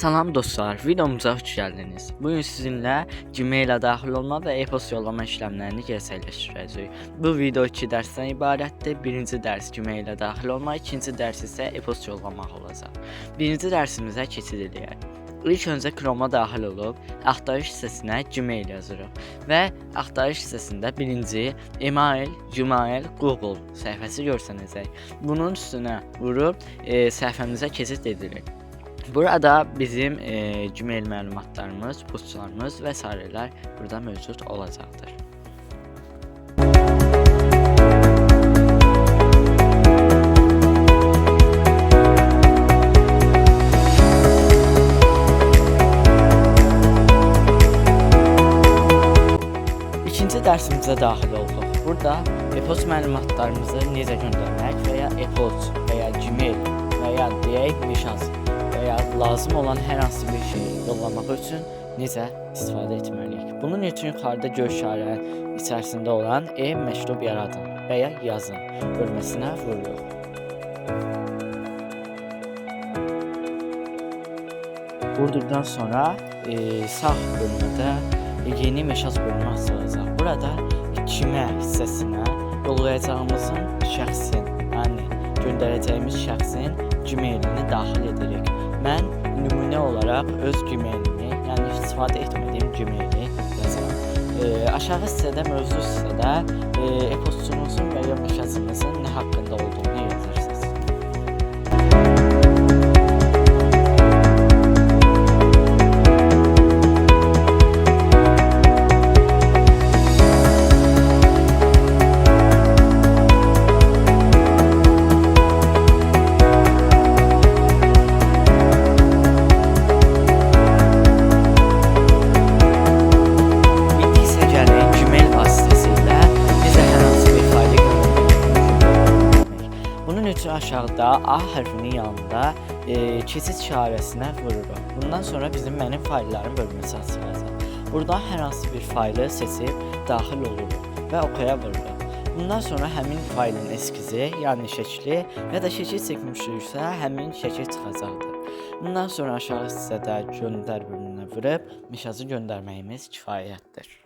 Salam dostlar, videomuza hoş geldiniz. Bugün sizinle Gmail'e daxil olma və e-post yollama işlemlerini gerçəkləşdirəcəyik. Bu video 2 dərsdən ibarətdir. Birinci dərs Gmail'e daxil olma, ikinci dərs isə e-post yollamaq olacaq. Birinci dərsimizə keçid edək. İlk öncə Chrome'a daxil olub, axtarış hissəsinə Gmail yazırıq və axtarış hissəsində birinci email, Gmail, Google səhifəsi görsənəcək. Bunun üstünə vurub səhifəmizə keçid edirik. Burada bizim Gmail məlumatlarımız, postlarımız və s. burada mövcud olacaqdır. İkinci dərsimizə daxil olduq. Burada e-post məlumatlarımızı necə göndərmək və ya e-post və ya Gmail və ya deyək mesaj veya lazım olan hər hansı bir şey yollamaq üçün necə istifadə etməliyik. Bunun üçün yuxarıda göz işarənin içərisində olan məktub yaradın və ya yazın bölməsinə vururuq. Vurduqdan sonra sağ bölmədə yeni mesaj bölümü açılacaq. Burada kimə hissəsinə yollayacağımızın şəxsin, yəni göndərəcəyimiz şəxsin Gmailini daxil edirik. Mən nümunə olaraq öz Gmailimi, yəni istifadə etmədiyim Gmaili yazıram. Aşağı hissədə, mövzu hissədə e-postunuzun və ya mesajınızın nə haqqında olduğunu yazırsınız. Aşağıda A hərfinin yanında keçid işarəsinə vururuq. Bundan sonra bizim mənim faylların bölməsi açılacaq. Buradan hər hansı bir faylı seçib daxil oluruq və oxuya vururuq. Bundan sonra həmin faylın eskizi, yəni şəkli ya da şəkil çəkmişiksə həmin şəkil çıxacaqdır. Bundan sonra aşağı hissədə göndər bölümünə vurub mesajı göndərməyimiz kifayətdir.